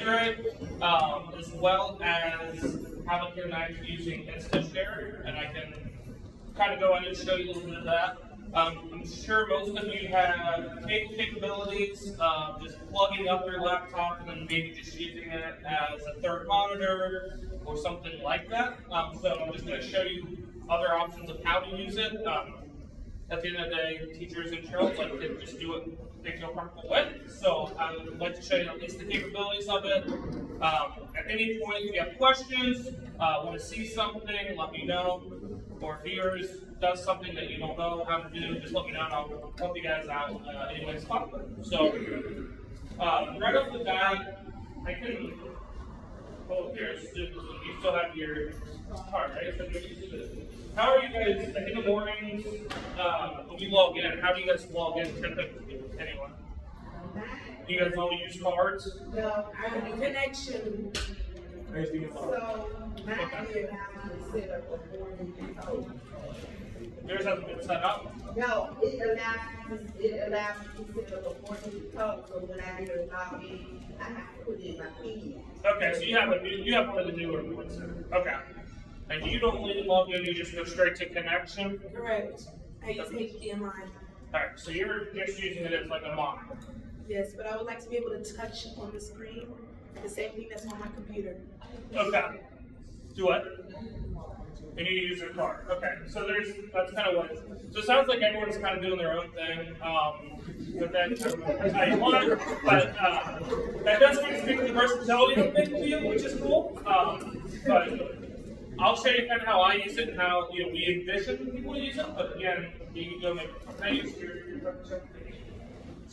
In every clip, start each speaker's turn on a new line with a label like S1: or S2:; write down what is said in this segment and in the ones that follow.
S1: as well as how it connects using InstaShare, and I can kind of go in and show you a little bit of that. I'm sure most of you have cable capabilities, just plugging up your laptop and then maybe just using it as a third monitor or something like that. So I'm just going to show you other options of how to use it. At the end of the day, teachers and children like to just do what they feel comfortable with. So I would like to show you at least the capabilities of it. At any point, if you have questions, want to see something, let me know. Or if yours does something that you don't know how to do, just let me know and I'll help you guys out any way possible. So right off the bat, I can. Oh, here, you still have your card, right? So how are you guys in the mornings when you log in? How do you guys log in typically? Anyone? Do you guys all use cards?
S2: No, I have a connection. So, mine here has to set up before you go.
S1: Yours hasn't been set up?
S2: No, it allows me to set up before you go. So when I get a login, I have to put in my PIN.
S1: Okay, so you have one of the newer ones. Okay. And you don't need to log in, you just go straight to connection?
S2: Correct. I use HDMI.
S1: Alright, so you're just using it as like a monitor?
S2: Yes, but I would like to be able to touch on the screen the same thing that's on my computer.
S1: Okay. Do what? And you use your card. Okay. So that's kind of what. So it sounds like everyone's kind of doing their own thing. But that's how you want it. But that does speak to the versatility of BenQ, which is cool. But I'll show you kind of how I use it and how we envision people use it. But again, you can go make. Can I use your presentation?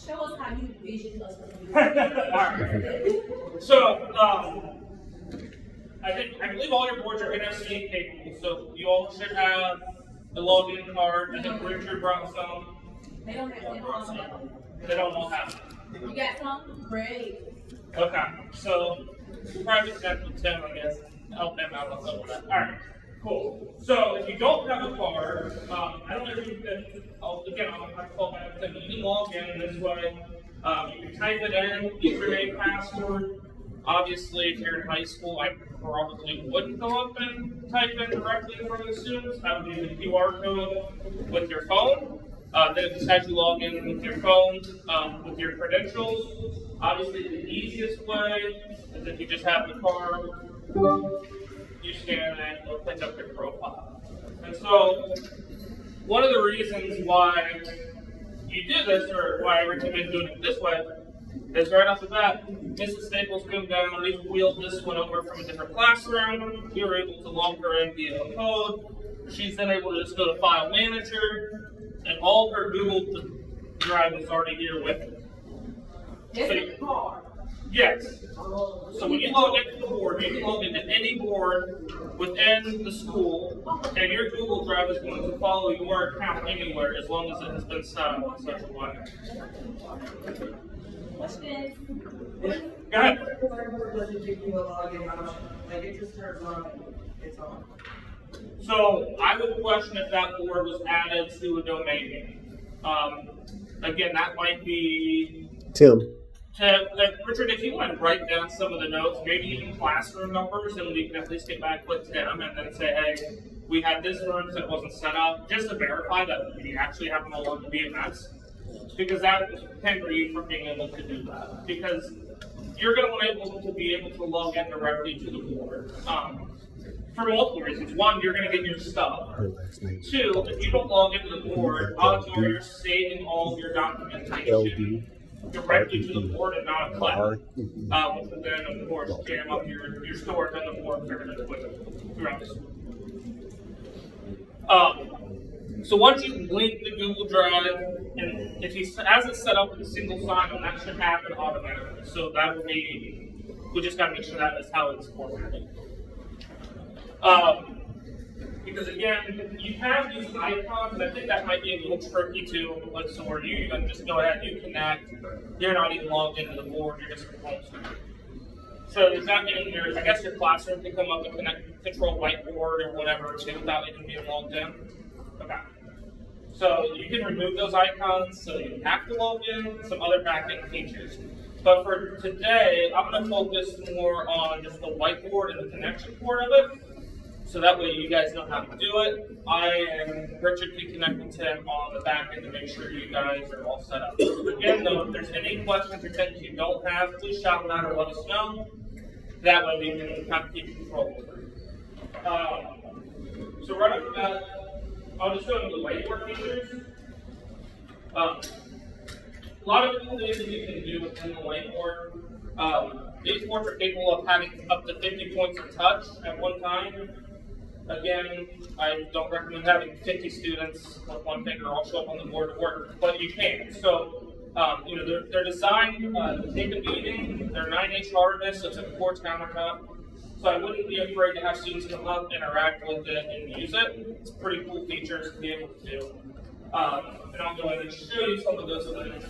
S3: Show us how you envision us.
S1: Alright. So, I believe all your boards are NFC capable, so you all should have the login card. I think Richard brought some.
S3: They don't all have them.
S1: They don't all have it.
S3: You got some? Great.
S1: Okay, so probably connect with Tim, I guess. Help him out with some of that. Alright, cool. So if you don't have a card, I don't know if you can, I'll call back to you can log in this way. You can type it in, username, password. Obviously, if you're in high school, I probably wouldn't go up and type in directly in front of the students. I would use a QR code with your phone. Then it just has you log in with your phone, with your credentials. Obviously, the easiest way is if you just have the card, you scan it, it'll pick up your profile. And so, one of the reasons why you do this, or why I recommend doing it this way, is right off the bat, Mrs. Staples came down, we wheeled this one over from a different classroom. We were able to log her in via a code. She's then able to just go to File Manager, and all her Google Drive is already here with it. Yes. So when you log into the board, you can log into any board within the school, and your Google Drive is going to follow your account anywhere as long as it has been set up in such a way.
S3: What's this?
S1: Go ahead. So I would question if that board was added to a domain name. Again, that might be
S4: Tim.
S1: Richard, if you want to write down some of the notes, maybe even classroom numbers, and we can at least get back with Tim and then say, hey, we had this room that wasn't set up, just to verify that we actually have no longer BMS. Because that can prevent you from being able to do that. Because you're going to want to be able to log in directly to the board. For multiple reasons. One, you're going to get your stuff. Two, if you don't log into the board, odds are you're saving all of your documentation directly to the board and not a cloud. Which will then, of course, jam up your storage on the board fairly quickly throughout the school. So once you link the Google Drive, and if he has it set up with a single sign-on, that should happen automatically. So that will be, we just got to make sure that is how it's formatted. Because again, you have these icons, and I think that might be a little tricky too. Like, so where you can just go ahead, you connect, you're not even logged into the board, you're just home screen. So does that mean I guess your classroom can come up and control whiteboard or whatever too without even being logged in? Okay. So you can remove those icons so you have to log in, some other back-end features. But for today, I'm going to focus more on just the whiteboard and the connection part of it. So that way you guys know how to do it. I am virtually connecting to him on the back end to make sure you guys are all set up. Again, though, if there's any questions or things you don't have, please shout them out or let us know. That way we can kind of keep control over it. So right after that, I'll just go into the whiteboard features. A lot of cool things that you can do within the whiteboard. These boards are capable of having up to 50 points of touch at one time. Again, I don't recommend having 50 students with one finger all show up on the board to work, but you can. So, they're designed to take a beating. They're 9H hardness, so it's a quartz countertop. So I wouldn't be afraid to have students come up, interact with it, and use it. It's pretty cool features to be able to do. And I'll go ahead and show you some of those things.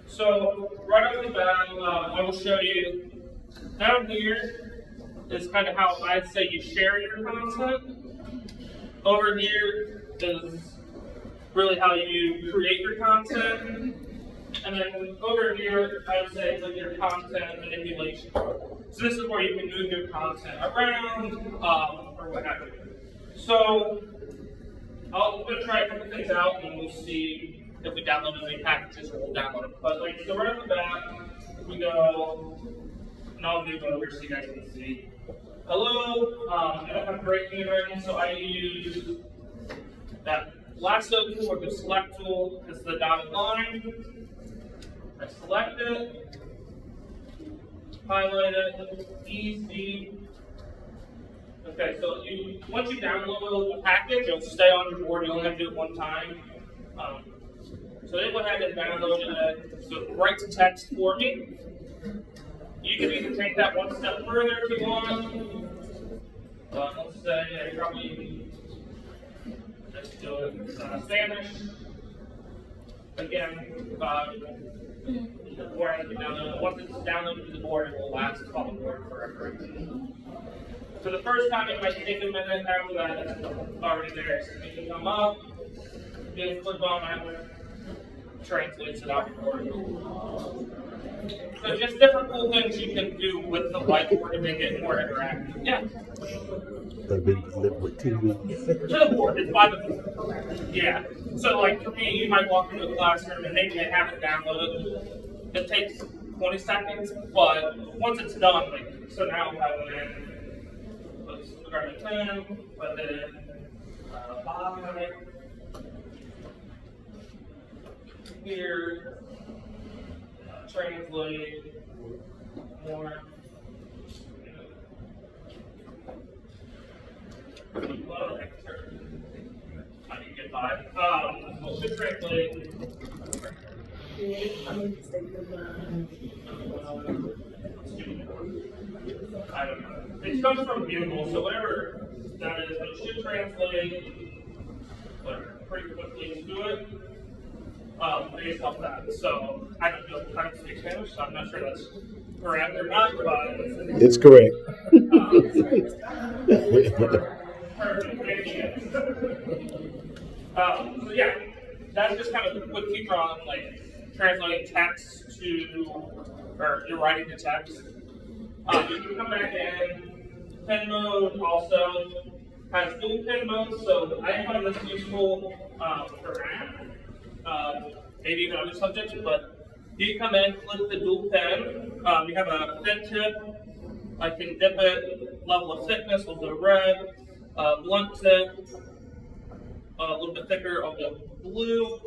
S1: So, right off the bat, I will show you down here is kind of how I'd say you share your content. Over here is really how you create your content. And then over here, I would say with your content manipulation. So this is where you can move your content around, or what have you. So I'm going to try a couple things out, and we'll see if we download any packages or we'll download it. But so right off the bat, we go, and I'll move over so you guys can see. Hello, I don't have great handwriting, so I use that lasso tool or the select tool. It's the dotted line. I select it, highlight it, easy. Okay, so once you download a package, it'll stay on your board. You only have to do it one time. So they went ahead and downloaded it. So it writes text for me. You can even take that one step further if you want. Let's say I probably let's do it Spanish. Again, the board has been downloaded. Once it's downloaded to the board, it will last on the board forever. So the first time it might take a minute. After that, it's already there. So you can come up, you click on it, translates it out for you. So just different cool things you can do with the whiteboard to make it more interactive. Yeah.
S4: They've been delivered with TV.
S1: To the board, it's by the board. Yeah. So like for me, you might walk into a classroom and maybe they haven't downloaded. It takes 20 seconds, but once it's done, so now I went in, let's grab a pen, put it in, here, translate more. I can get by. We'll should translate. I don't know. It comes from Google, so whatever that is, but it should translate pretty quickly to it. Based off that. So I don't know if I can speak Spanish, so I'm not sure that's correct or not, but
S4: It's correct.
S1: perfect. So yeah, that's just kind of a quick feature on translating text to, or you're writing the text. You can come back in. Pen mode also has dual pen mode, so I find this useful for math. Maybe even other subjects, but you come in, click the dual pen. You have a pen tip. I can dip it, level of thickness, will go red. Blunt tip, a little bit thicker, I'll go blue.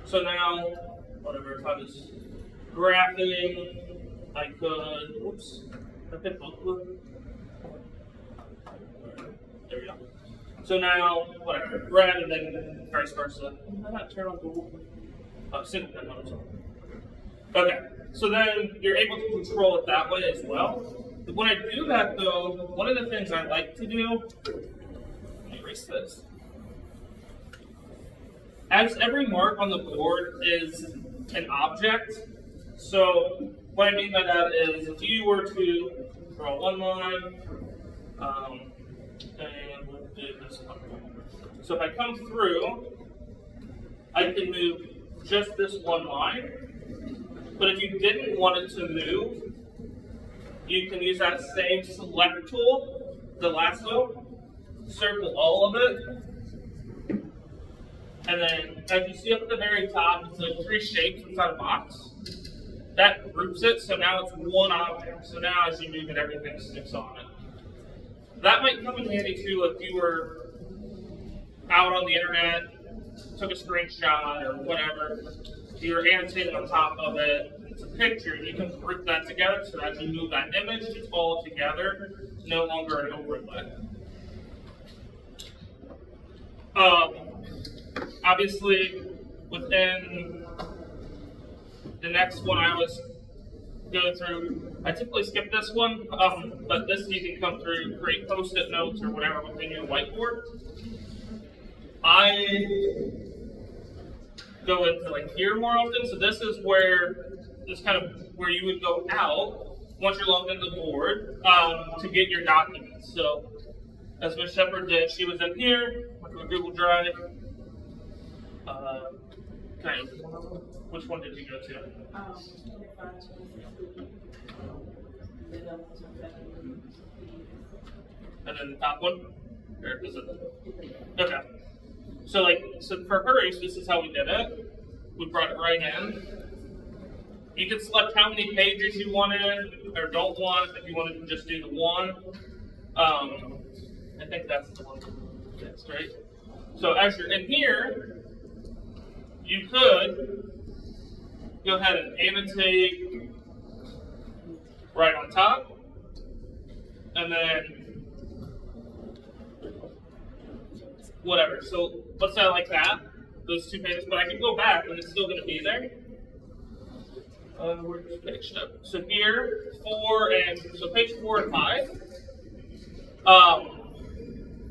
S1: So now, whatever, if I was graphing, I could, whoops, I picked both blue. There we go. So now, whatever, red and then vice versa. How about turn on Google? Single pen mode. Okay, so then you're able to control it that way as well. When I do that though, one of the things I like to do, let me erase this. As every mark on the board is an object, so what I mean by that is if you were to draw one line, and we'll do this one. So if I come through, I can move just this one line. But if you didn't want it to move, you can use that same select tool, the lasso, circle all of it, and then as you see up at the very top, it's like 3 shapes inside a box. That groups it, so now it's one object. So now as you move it, everything sticks on it. That might come in handy too if you were out on the internet, took a screenshot or whatever, you're annotating on top of it. It's a picture, you can group that together so as you move that image, it's all together, no longer an overlay. Obviously, within the next one I was going through, I typically skip this one, but this you can come through, create post-it notes or whatever within your whiteboard. I go into like here more often, so this is kind of where you would go out once you're logged into the board to get your documents. So as Ms. Shepherd did, she was in here, went to a Google Drive. Okay, which one did you go to? And then the top one? Or is it? Okay. So for hers, this is how we did it. We brought it right in. You can select how many pages you wanted or don't want if you wanted to just do the one. I think that's the one next, right? So as you're in here, you could go ahead and annotate right on top, and then whatever. So let's say I like that, those 2 pages, but I can go back and it's still going to be there. Where's this page up? So here, 4 and so page 4 and 5.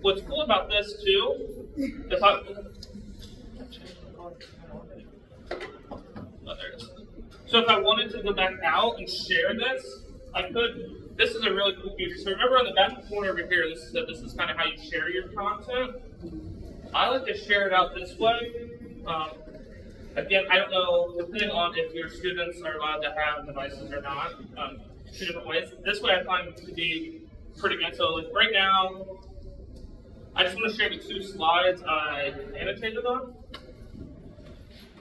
S1: What's cool about this too, if I there it is. So if I wanted to go back out and share this, I could. This is a really cool feature. So remember on the back corner over here, this is kind of how you share your content. I like to share it out this way. Again, I don't know, depending on if your students are allowed to have devices or not, 2 different ways. This way I find to be pretty good. So like right now, I just want to share the 2 slides I annotated on.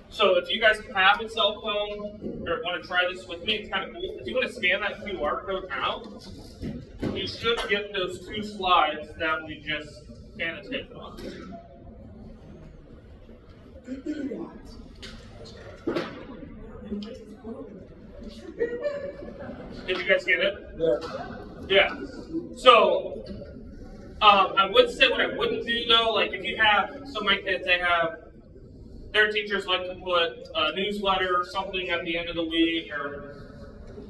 S1: So if you guys have a cell phone or want to try this with me, it's kind of cool. If you want to scan that QR code out, you should get those 2 slides that we just annotated on. Did you guys get it? Yeah. So I would say what I wouldn't do though, like if you have, so my kids, their teachers like to put a newsletter or something at the end of the week, or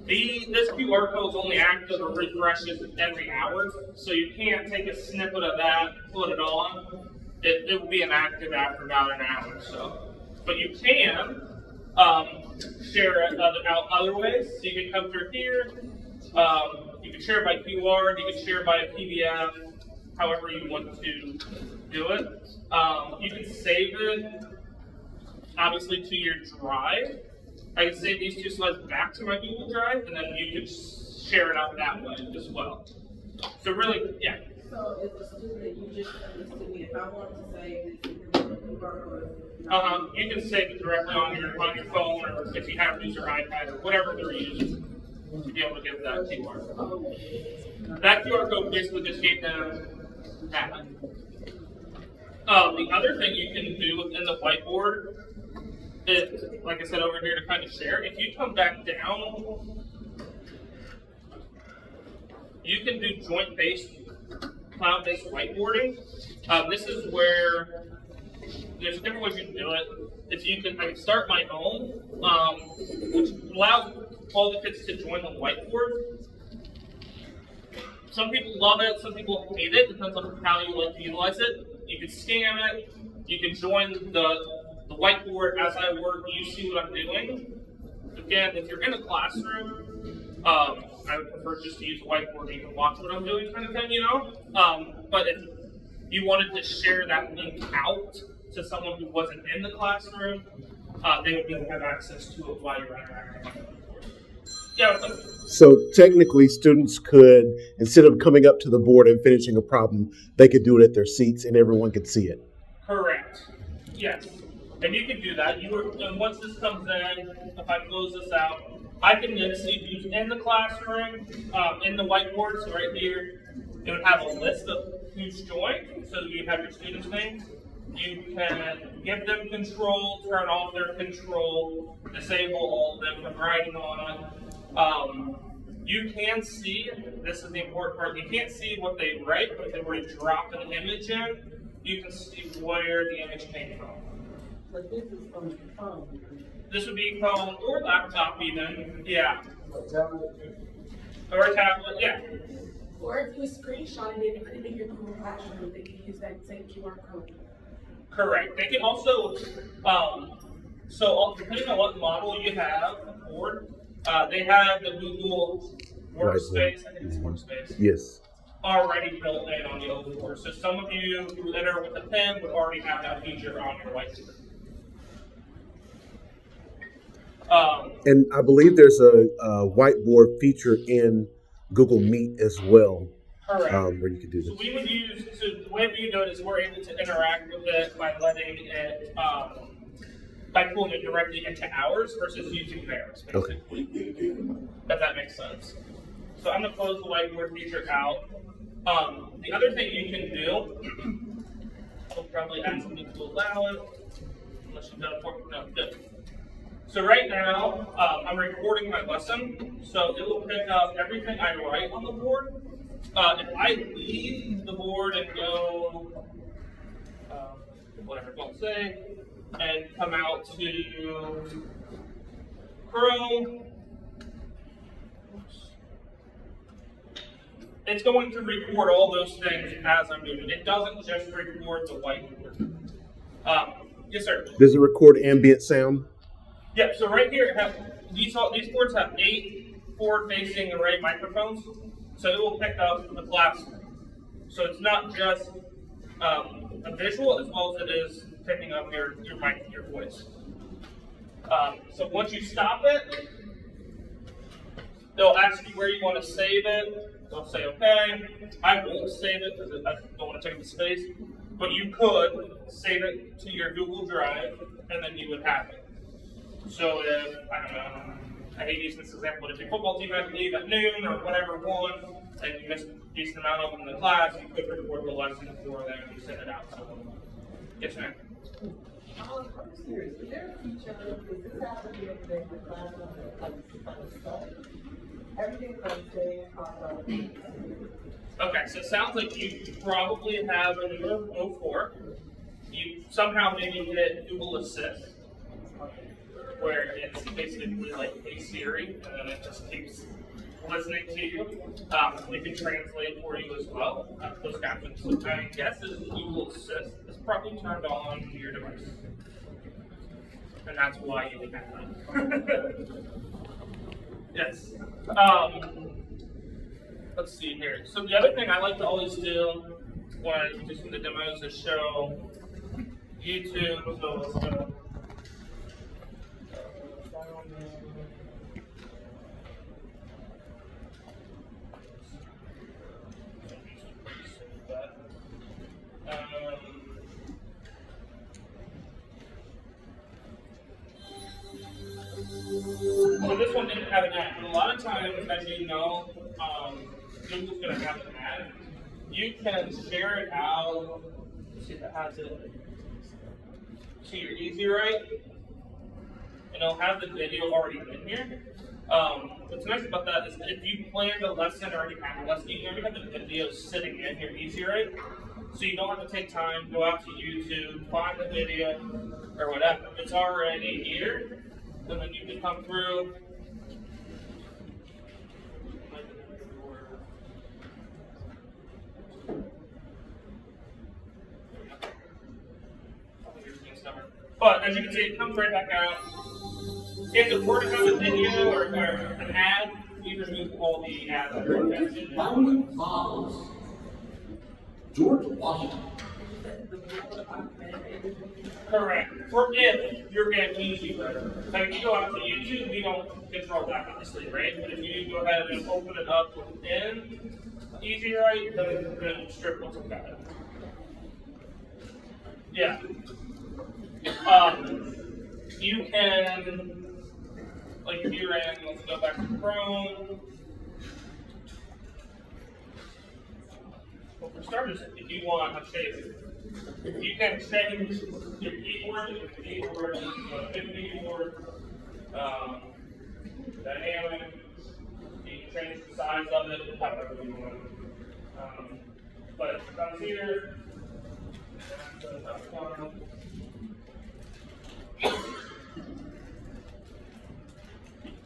S1: this QR code is only active or refreshes every hour, so you can't take a snippet of that, put it on. It will be inactive after about an hour or so. But you can share it out other ways. So you can come through here, you can share it by QR, you can share it by a PDF, however you want to do it. You can save it, obviously, to your drive. I can save these 2 slides back to my Google Drive, and then you can share it out that way as well. So really, yeah.
S2: So as a student, you just understood me. If I wanted to save this,
S1: you can save it directly on your phone, or if you have to use your iPad or whatever they're using to be able to get that QR code. That QR code basically just gave them that. The other thing you can do within the whiteboard is, like I said over here, to kind of share. If you come back down, you can do joint-based, cloud-based whiteboarding. This is where there's different ways you can do it. I can start my own, which allows all the kids to join the whiteboard. Some people love it, some people hate it, depends on how you like to utilize it. You can scan it, you can join the whiteboard as I work, you see what I'm doing. Again, if you're in a classroom, I would prefer just to use a whiteboard, you can watch what I'm doing kind of thing, you know? But if you wanted to share that link out to someone who wasn't in the classroom, they would be able to have access to it while you're interacting. Yeah, what's up?
S4: So technically, students could, instead of coming up to the board and finishing a problem, they could do it at their seats and everyone could see it.
S1: Correct. Yes. And you can do that. And once this comes in, if I close this out, I can then see who's in the classroom, in the whiteboard. So right here, it would have a list of who's joined. So you have your students' names. You can give them control, turn off their control, disable all of them from writing on it. You can see, this is the important part, you can't see what they write, but if they were to drop an image in, you can see where the image came from.
S5: But this is from the phone.
S1: This would be phone or laptop even, yeah.
S5: A tablet.
S1: Or a tablet, yeah.
S6: Or if you screenshot it and put it in your Google Classroom, they can use that same QR code.
S1: Correct. They can also, so depending on what model you have, board, they have the Google Workspace, I think it's Workspace,
S4: Yes.
S1: already built in on the old board. So some of you who enter with a pen would already have that feature on your whiteboard.
S4: And I believe there's a whiteboard feature in Google Meet as well,
S1: Correct.
S4: where you can do
S1: So
S4: this.
S1: we would use, so the way we do it is we're able to interact with it by letting it, by pulling it directly into ours versus using theirs,
S4: Okay.
S1: basically. If that makes sense. So I'm gonna close the whiteboard feature out. The other thing you can do, I'll probably ask me to allow it, unless you've done it for, no, good. So right now, I'm recording my lesson, so it will pick up everything I write on the board. If I leave the board and go, whatever don't say, and come out to Chrome, it's going to record all those things as I'm doing it. It doesn't just record the whiteboard. Yes, sir.
S4: Does it record ambient sound?
S1: Yeah, so right here, these boards have 8 forward-facing array microphones, so it will pick up the classroom. So it's not just a visual as well as it is picking up your mic, your voice. So once you stop it, they'll ask you where you want to save it. They'll say, okay. I won't save it because I don't want to take up the space, but you could save it to your Google Drive, and then you would have it. So if, I don't know, I hate using this example, but if your football team had to leave at noon or whatever won, and you missed a decent amount of them in the class, you could record the lesson for them and send it out to them. Yes, ma'am.
S5: I'm serious. Is there a feature, is this happening the other day in the classroom, like kind of stuff? Everything that I'm saying
S1: Okay, so it sounds like you probably have in your 04, you somehow maybe hit Google Assist, where it's basically like a Siri, and then it just keeps listening to you. It can translate for you as well, closed captions. So my guess is Google Assist is probably turned on your device. And that's why you have that. Yes. Let's see here. So the other thing I like to always do when I'm doing the demos is show YouTube. So let's go. So this one didn't have an ad, but a lot of times, as you know, Google's going to have an ad. You can share it out. Let's see if it has it to your Easy Write, and it'll have the video already in here. What's nice about that is that if you planned a lesson or already had a lesson, you already have the video sitting in your Easy Write, so you don't have to take time, go out to YouTube, find the video, or whatever. It's already here. And then you can come through. But as you can see, it comes right back out. If the word has a video or an ad, you remove all the ads that are invested.
S7: Founding fathers, George Washington,
S1: Correct. For if you're getting easy, right? So if you go out to YouTube, we don't control that obviously, right? But if you go ahead and open it up within Easy Right, then strip will come out. Yeah. You can, like if you're in, let's go back to Chrome. Well, for starters, if you want a shape, you can change your keyboard, big keyboard, dynamic. You can change the size of it, however you want. But down here,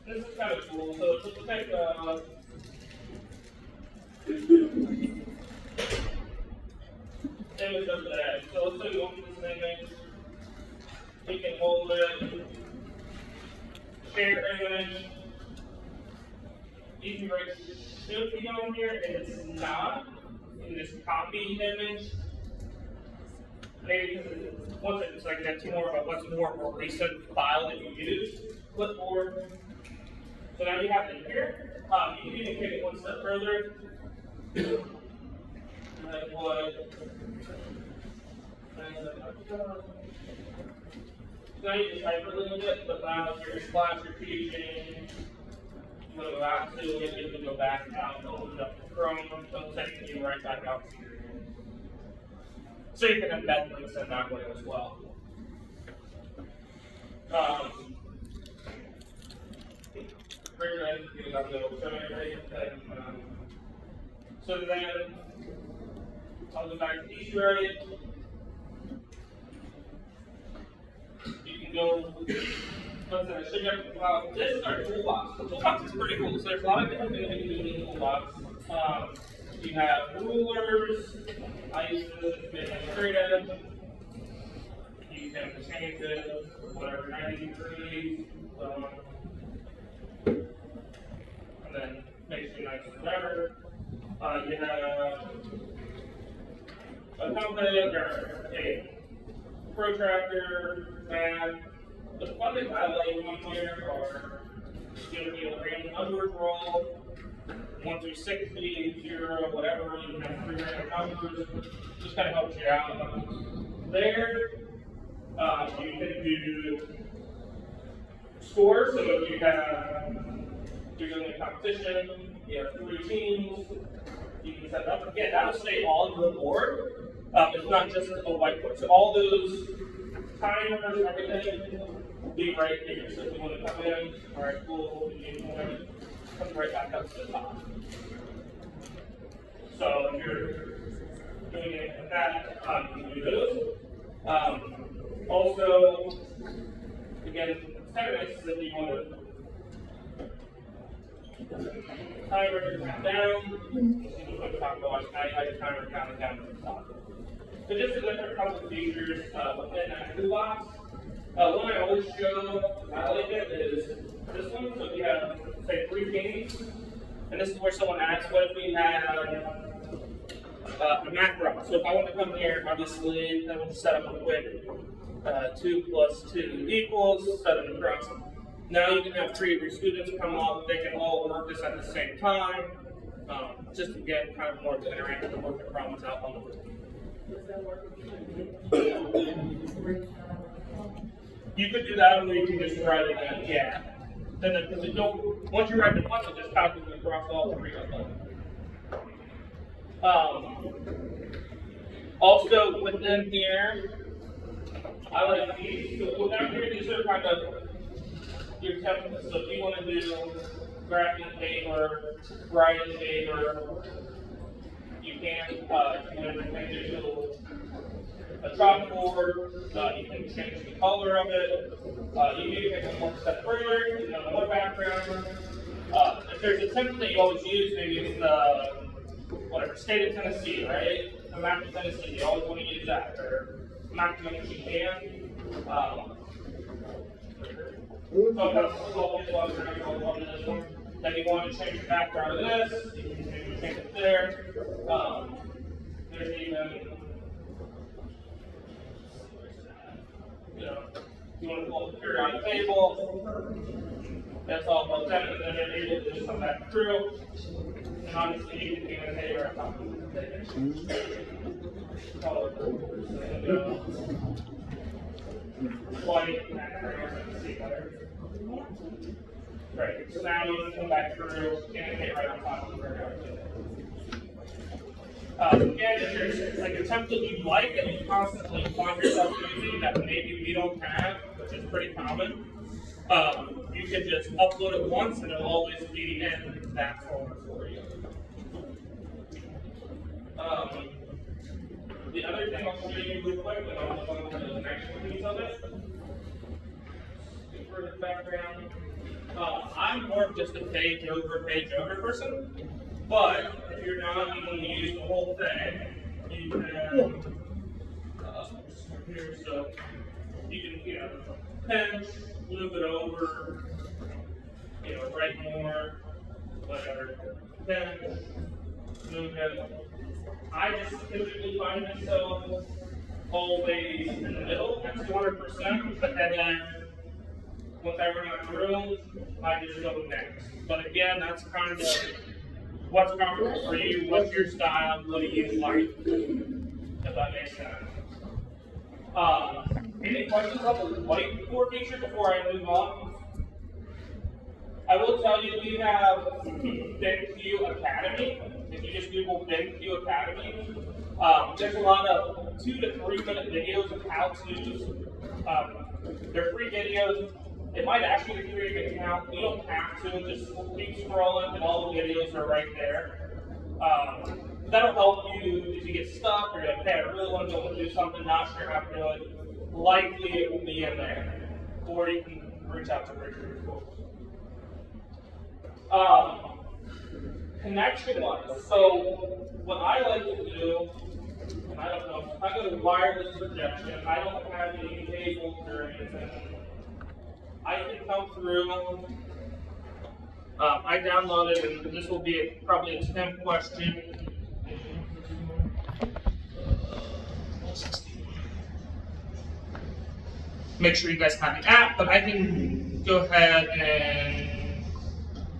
S1: this is kind of cool. So let's take image of the edge. So let's say you open this image, you can hold it, share image, Easy Right should be on here, and it's not in this copy image. Maybe because once it's like that's more of a what's more of a recent file that you use. Clipboard. So now you have it here. You can even take it one step further. Like what? So you just type it a little bit, but now if you're splash or teaching, you want to go out to it, you can go back out, open it up to Chrome, it'll take you right back out to your so you can embed links in that way as well. So then I'll go back to Easy Right. You can go, let's say, I should have, this is our toolbox. The toolbox is pretty cool. So there's a lot of different things that you can do in the toolbox. You have rulers, ices, make it straight edge. You can change it, whatever, 90 degrees. And then makes it nice and whatever. You have a compass or a protractor, and the fun things I like on here are going to be a random numbers roll, 1 through 60, 0, whatever, you can have 3 random numbers, just kind of helps you out. There, you can do scores, so if you have, you're doing a competition, you have 3 teams, you can set up, again, that'll stay on the board. It's not just a whiteboard. So all those timers, everything will be right here. So if you want to come in, all right, cool, come right back up to the top. So if you're doing it like that, you can do those. Also, again, it's kind of nice if you want to timer to count down. I timer counting down to the top. So just a different couple of features within that toolbox. One I always show, I like it, is this one. So we have, say, 3 teams. And this is where someone asks, what if we had a macro? So if I want to come here, obviously, I want to set up a quick 2 + 2 equals, set it across. Now you can have 3 of your students come up, they can all work this at the same time. Just to get kind of more of the interactive and work the problems out on the board. You could do that, or you can just write it in, yeah. Then it don't, once you write it once, it just calculates across all 3 of them. Also, within here, I like these. So without here, these are kind of your templates. So if you want to do graphing paper, writing paper, you can. You can make it to a chalkboard. You can change the color of it. You can take it one step further. You know, one background. If there's a template that you always use, maybe it's the whatever state of Tennessee, right? The map of Tennessee. You always want to use that, or map of Michigan. So that's all this one. Then you want to change the background of this, you can change it there. There's even you know, you want to pull up the periodic table, that's all about that, and then you're able to just come back through, and obviously you can do an anywhere on top of white, and see better. Right, so now you can come back through and hit right on top of the periodic table. Again, if there's like a template you like and you constantly find yourself using that maybe we don't have, which is pretty common, you can just upload it once and it'll always be in that folder for you. The other thing I'll show you real quick, and I'll go into the next piece of it. For the background, I'm more of just a page over person. But if you're not even going to use the whole thing, you can here, so you can pinch, move it over, write more, whatever. Pinch, move it. I just typically find myself always in the middle at 200%, and then once I run out of room, I just go next. But again, that's kind of what's comfortable for you, what's your style, what do you like, if that makes sense. Any questions about the whiteboard feature before I move on? I will tell you, we have BenQ Academy. If you just Google BenQ Academy, there's a lot of 2 to 3 minute videos of how-tos. They're free videos. It might actually create an account. You don't have to. Just keep scrolling, and all the videos are right there. That'll help you if you get stuck or you're like, hey, I really want to go and do something, not sure how to do it. Likely it will be in there. Or you can reach out to Richard. Connection-wise, so what I like to do, and I don't know, if I go to wireless projection, I don't have any cables or anything. I can come through. I downloaded, and this will be probably a 10 question. Make sure you guys have the app, but I can go ahead and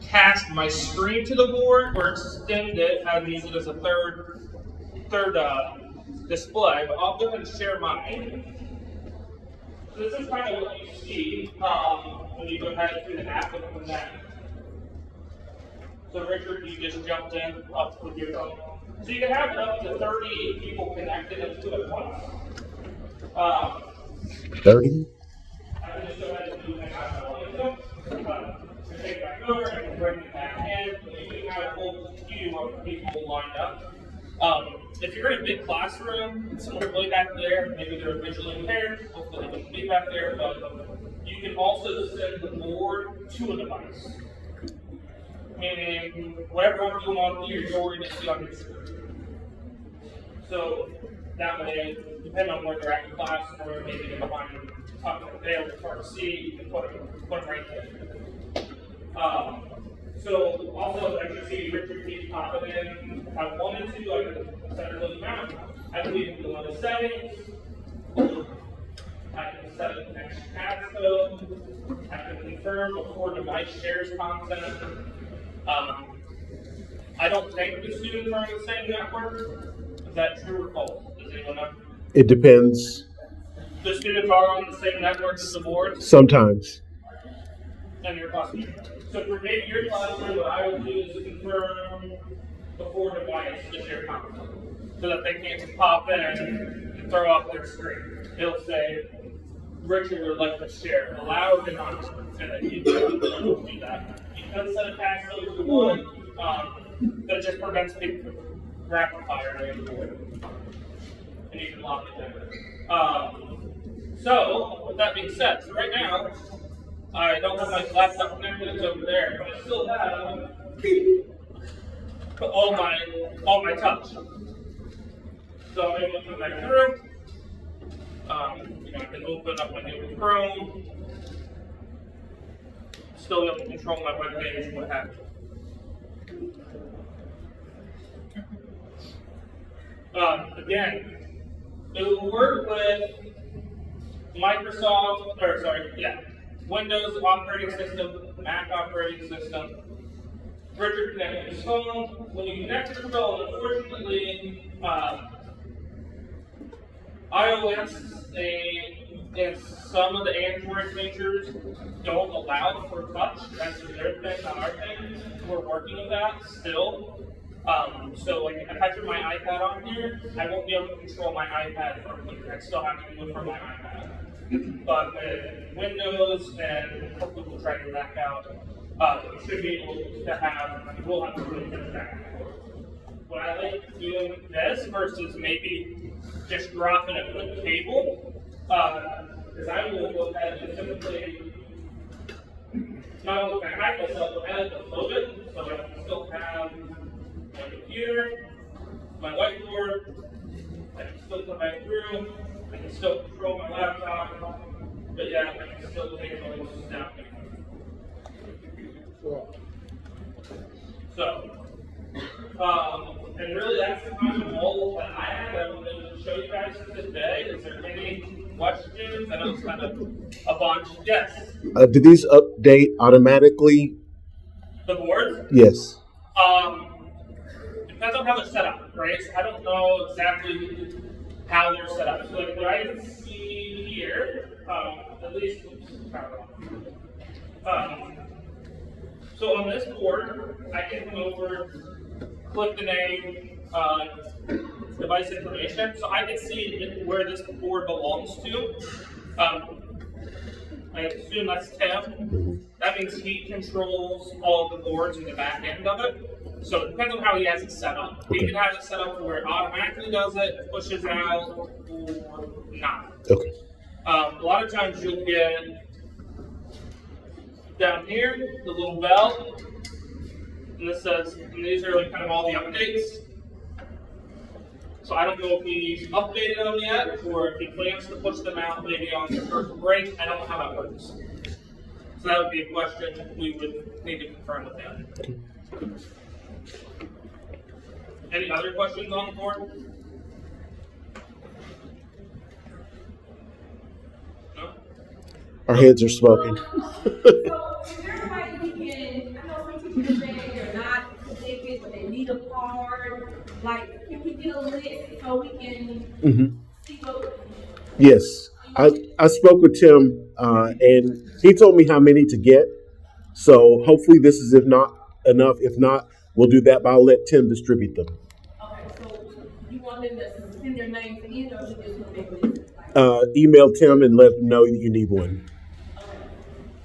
S1: cast my screen to the board or extend it and use it as a third display. But I'll go ahead and share mine. So this is kind of what you see when you go ahead through the app and connect. So Richard, you just jumped in up with your phone. So you can have up to 30 people connected into it at once.
S4: 30?
S1: I can just go ahead and do that. Take it back over and bring it back in. You can have a full queue of people lined up. If you're in a big classroom, someone really back there, maybe they're visually impaired, hopefully they wouldn't be back there, but you can also send the board to a device. Meaning, whatever one's going on here, you're already going to see on your screen. So, that way, depending on where they're at in class, or maybe they're behind top of the veil, it's hard to see, you can put them right there. So also, as you see, Richard keeps popping in. If I wanted to, I could set it to the mount. I can even go into settings. I can set an extra passcode. I can confirm before device shares content. I don't think the students are on the same network. Is that true or false? Does anyone know?
S4: It depends.
S1: The students are on the same network as the board?
S4: Sometimes.
S1: And your classroom. So for maybe your classroom, what I would do is confirm before device to share content, so that they can't just pop in and throw off their screen. It'll say, Richard would like to share, allowed and not, and then you don't do that. You can set a passcode if you want, but it just prevents people from rapid firing the board. And you can lock it down. So, with that being said, so right now, I don't have my laptop connected, it's over there, but I still have all my touch. So I'm able to come back through. I can open up my Google Chrome. Still able to control my web page, what have you. Again, it will work with Windows operating system, Mac operating system. Richard connected his phone. When you connect your phone, unfortunately, iOS and some of the Android features don't allow for touch. That's their thing, not our thing. We're working with that still. So like if I turn my iPad on here, I won't be able to control my iPad from here. I still have to do it from my iPad. But with Windows and hopefully we'll try to back out, you should be able to have, we'll have to really get back and forth. What I like doing this versus maybe just dropping a quick cable, is I will go ahead and typically, not only can I hide myself, but I like to load it, so I can still have my computer, my whiteboard, I can still come back through, I can still control my laptop, but yeah, I can still take notes down. So, and really that's kind of all that I have. I wanted to show you guys today. Is there any questions? I know it's kind of a bunch. Yes.
S4: Do these update automatically?
S1: The boards?
S4: Yes.
S1: Depends on how they're set up, right? So I don't know exactly how they're set up. So like what I can see here, at least, so on this board, I can come over, click the name, device information, so I can see where this board belongs to. I assume that's Tim. That means he controls all of the boards in the back end of it. So it depends on how he has it set up. He can have it set up where it automatically does it, pushes out, or not.
S4: Okay.
S1: A lot of times you'll get down here, the little bell, and this says, and these are like kind of all the updates. So I don't know if he's updated them yet, or if he plans to push them out maybe on the first break. I don't know how that works. So that would be a question we would need to confirm with him. Any other questions on the board? No?
S4: Our heads are smoking.
S3: So, is there a way we can, I know some teachers say they're not addicted, but they need a card. Like, can we get a list so we can see what?
S4: Yes. I spoke with Tim, and he told me how many to get. So hopefully this is if not enough. If not, we'll do that, but I'll let Tim distribute them.
S3: Okay, so you want them to send their names in, or you just want to make a list?
S4: Email Tim and let him know that you need one.
S3: Okay.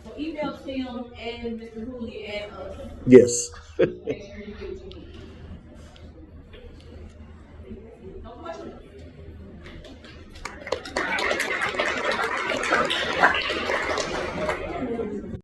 S3: So email Tim and Mr. Hooley and us.
S4: Yes.
S3: Make sure you get what you need.